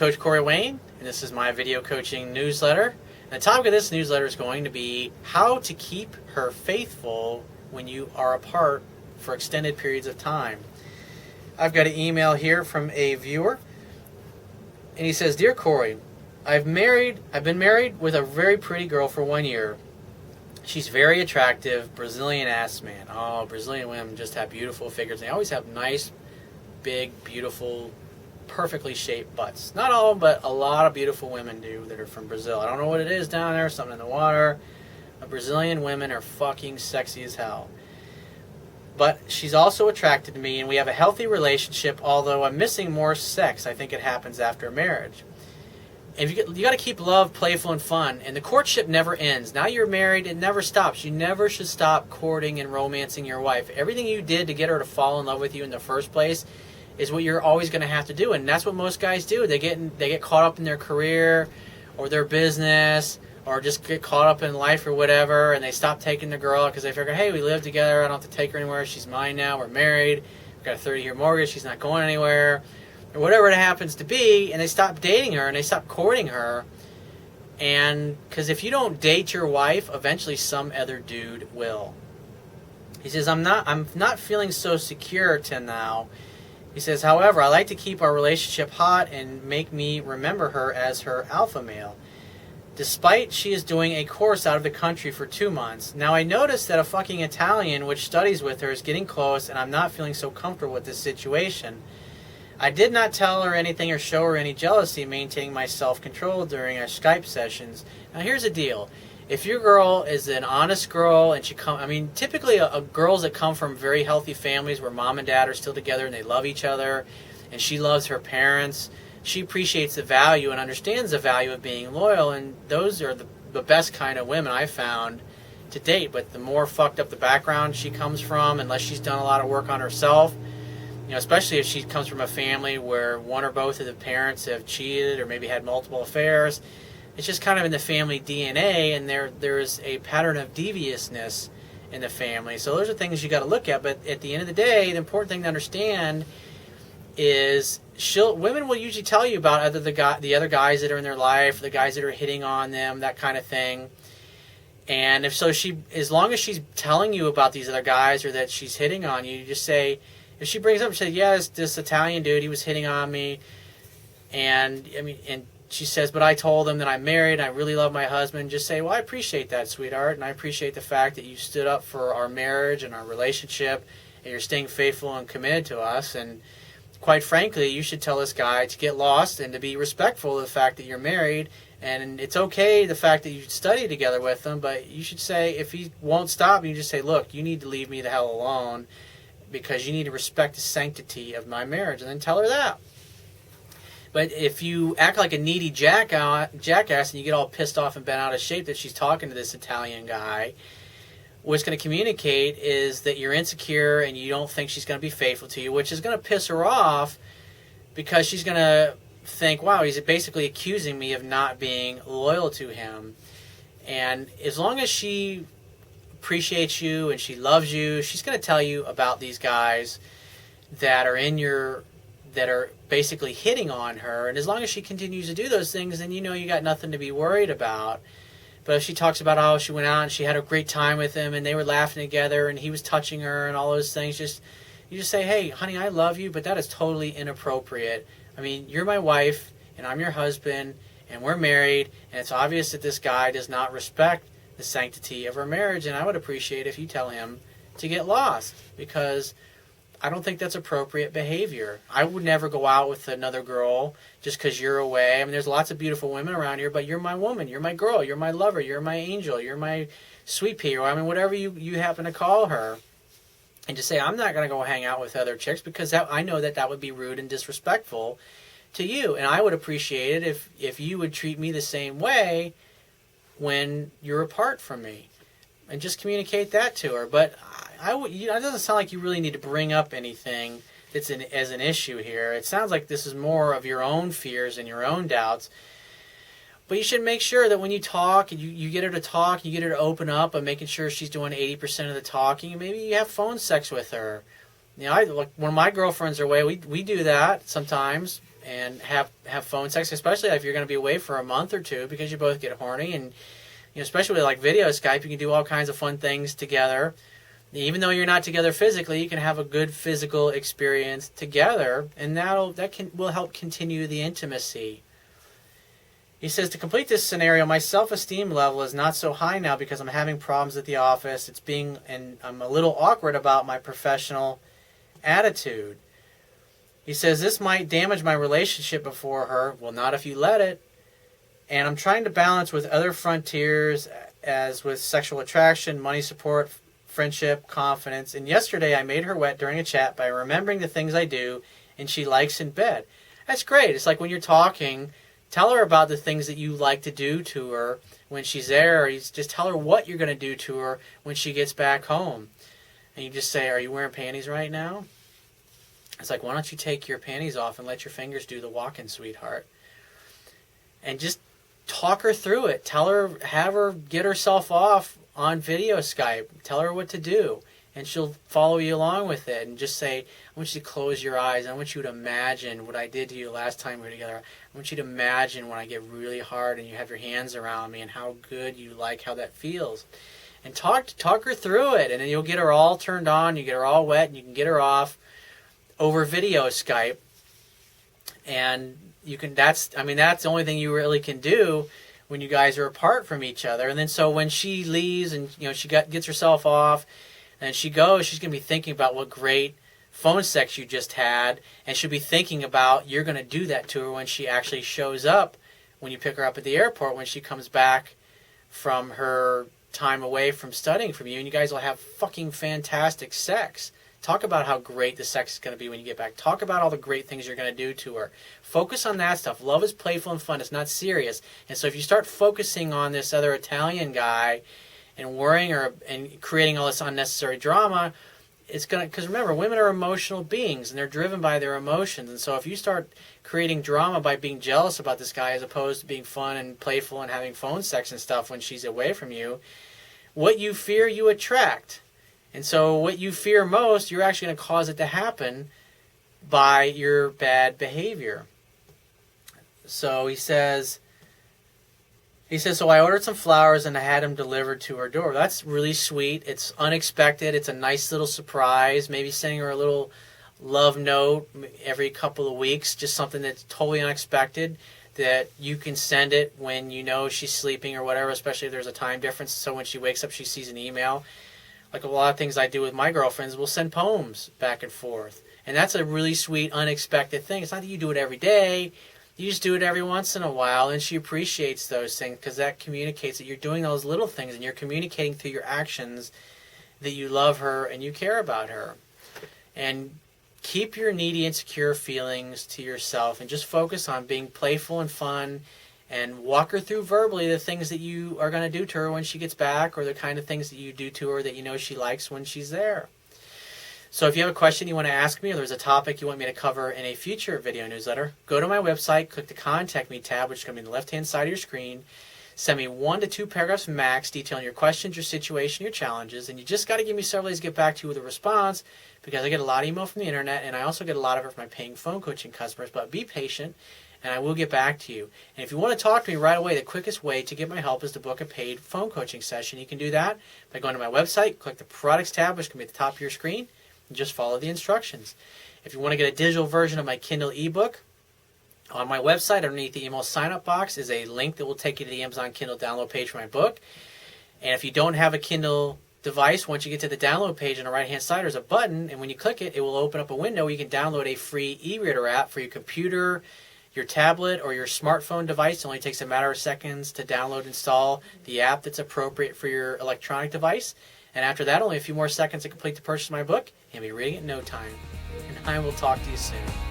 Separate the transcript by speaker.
Speaker 1: Coach Corey Wayne, and this is my video coaching newsletter. And the topic of this newsletter is going to be how to keep her faithful when you are apart for extended periods of time. I've got an email here from a viewer, and he says, "Dear Corey, I've been married with a very pretty girl for 1 year. She's very attractive, Brazilian ass man." Oh, Brazilian women just have beautiful figures. They always have nice, big, beautiful, perfectly shaped butts. Not all, but a lot of beautiful women do that are from Brazil. I don't know what it is down there, something in the water. But Brazilian women are fucking sexy as hell. But she's also attracted to me, and we have a healthy relationship, although I'm missing more sex. I think it happens after marriage. And you got to keep love playful and fun, and the courtship never ends. Now you're married, it never stops. You never should stop courting and romancing your wife. Everything you did to get her to fall in love with you in the first place is what you're always going to have to do, and that's what most guys do. They get caught up in their career or their business, or just get caught up in life or whatever, and they stop taking the girl because they figure, hey, we live together, I don't have to take her anywhere, she's mine now, we're married, we've got a 30-year mortgage, she's not going anywhere, or whatever it happens to be, and they stop dating her and they stop courting her. And because if you don't date your wife, eventually some other dude will. He says, I'm not feeling so secure to now. He says, however, I like to keep our relationship hot and make me remember her as her alpha male, despite she is doing a course out of the country for 2 months. Now I noticed that a fucking Italian which studies with her is getting close, and I'm not feeling so comfortable with this situation. I did not tell her anything or show her any jealousy, maintaining my self-control during our Skype sessions. Now here's the deal. If your girl is an honest girl, and typically girls that come from very healthy families where mom and dad are still together and they love each other, and she loves her parents, she appreciates the value and understands the value of being loyal, and those are the best kind of women I've found to date. But the more fucked up the background she comes from, unless she's done a lot of work on herself, especially if she comes from a family where one or both of the parents have cheated or maybe had multiple affairs, it's just kind of in the family DNA, and there is a pattern of deviousness in the family. So those are things you got to look at. But at the end of the day, the important thing to understand is women will usually tell you about the other guys that are in their life, the guys that are hitting on them, that kind of thing. And as long as she's telling you about these other guys or that she's hitting on you, just say, if she brings up, she says, yeah, this Italian dude, he was hitting on me, and she says, but I told him that I'm married and I really love my husband. Just say, well, I appreciate that, sweetheart, and I appreciate the fact that you stood up for our marriage and our relationship, and you're staying faithful and committed to us. And quite frankly, you should tell this guy to get lost and to be respectful of the fact that you're married. And it's okay, the fact that you study together with him, but you should say, if he won't stop, you just say, look, you need to leave me the hell alone because you need to respect the sanctity of my marriage. And then tell her that. But if you act like a needy jackass and you get all pissed off and bent out of shape that she's talking to this Italian guy, what's going to communicate is that you're insecure and you don't think she's going to be faithful to you, which is going to piss her off because she's going to think, wow, he's basically accusing me of not being loyal to him. And as long as she appreciates you and she loves you, she's going to tell you about these guys that are basically hitting on her. And as long as she continues to do those things, then you got nothing to be worried about. But if she talks about how she went out and she had a great time with him and they were laughing together and he was touching her and all those things, you just say, hey, honey, I love you, but that is totally inappropriate. You're my wife and I'm your husband and we're married, and it's obvious that this guy does not respect the sanctity of our marriage, and I would appreciate if you tell him to get lost, because I don't think that's appropriate behavior. I would never go out with another girl just because you're away. There's lots of beautiful women around here, but you're my woman, you're my girl, you're my lover, you're my angel, you're my sweet pea, or whatever you happen to call her. And just say, I'm not going to go hang out with other chicks because I know that would be rude and disrespectful to you. And I would appreciate it if you would treat me the same way when you're apart from me. And just communicate that to her. But it doesn't sound like you really need to bring up anything that's as an issue here. It sounds like this is more of your own fears and your own doubts. But you should make sure that when you talk, you get her to talk, you get her to open up, and making sure she's doing 80% of the talking. Maybe you have phone sex with her. When my girlfriends are away, we do that sometimes. and have phone sex, especially if you're going to be away for a month or two, because you both get horny. And especially with like video Skype, you can do all kinds of fun things together. Even though you're not together physically, you can have a good physical experience together, and will help continue the intimacy. He says, to complete this scenario, my self-esteem level is not so high now because I'm having problems at the office. And I'm a little awkward about my professional attitude. He says, this might damage my relationship before her. Well, not if you let it. And I'm trying to balance with other frontiers, as with sexual attraction, money support, friendship, confidence. And yesterday I made her wet during a chat by remembering the things I do and she likes in bed. That's great. It's like when you're talking, tell her about the things that you like to do to her when she's there. Or you just tell her what you're going to do to her when she gets back home. And you just say, are you wearing panties right now? It's like, why don't you take your panties off and let your fingers do the walking, sweetheart? And just talk her through it. Tell her, have her get herself off on video Skype. Tell her what to do, and she'll follow you along with it. And just say, I want you to close your eyes. I want you to imagine what I did to you last time we were together. I want you to imagine when I get really hard and you have your hands around me and how good you like how that feels. And talk her through it, and then you'll get her all turned on, you get her all wet, and you can get her off over video Skype. And you can that's the only thing you really can do when you guys are apart from each other. And then so when she leaves and she gets herself off and she goes, she's going to be thinking about what great phone sex you just had, and she'll be thinking about you're going to do that to her when she actually shows up, when you pick her up at the airport, when she comes back from her time away from studying from you, and you guys will have fucking fantastic sex. Talk about how great the sex is going to be when you get back. Talk about all the great things you're going to do to her. Focus on that stuff. Love is playful and fun. It's not serious. And so if you start focusing on this other Italian guy and worrying and creating all this unnecessary drama, it's going to, because remember, women are emotional beings and they're driven by their emotions. And so if you start creating drama by being jealous about this guy as opposed to being fun and playful and having phone sex and stuff when she's away from you, what you fear, you attract. And so what you fear most, you're actually going to cause it to happen by your bad behavior. So he says, so I ordered some flowers and I had them delivered to her door. That's really sweet. It's unexpected. It's a nice little surprise. Maybe sending her a little love note every couple of weeks, just something that's totally unexpected, that you can send it when you know she's sleeping or whatever, especially if there's a time difference. So when she wakes up, she sees an email. Like a lot of things I do with my girlfriends, we'll send poems back and forth. And that's a really sweet, unexpected thing. It's not that you do it every day. You just do it every once in a while, and she appreciates those things because that communicates that you're doing those little things and you're communicating through your actions that you love her and you care about her. And keep your needy, insecure feelings to yourself and just focus on being playful and fun, and walk her through verbally the things that you are going to do to her when she gets back, or the kind of things that you do to her that you know she likes when she's there. So if you have a question you want to ask me, or there's a topic you want me to cover in a future video newsletter, go to my website, click the Contact Me tab, which is going to be on the left-hand side of your screen. Send me 1 to 2 paragraphs max detailing your questions, your situation, your challenges, and you just got to give me several days to get back to you with a response, because I get a lot of email from the internet, and I also get a lot of it from my paying phone coaching customers. But be patient, and I will get back to you. And if you want to talk to me right away, the quickest way to get my help is to book a paid phone coaching session. You can do that by going to my website, click the Products tab, which can be at the top of your screen, and just follow the instructions. If you want to get a digital version of my Kindle ebook, on my website, underneath the email sign-up box, is a link that will take you to the Amazon Kindle download page for my book. And if you don't have a Kindle device, once you get to the download page on the right-hand side, there's a button, and when you click it, it will open up a window where you can download a free e-reader app for your computer, your tablet, or your smartphone device. It only takes a matter of seconds to download and install the app that's appropriate for your electronic device. And after that, only a few more seconds to complete the purchase of my book, and you'll be reading it in no time. And I will talk to you soon.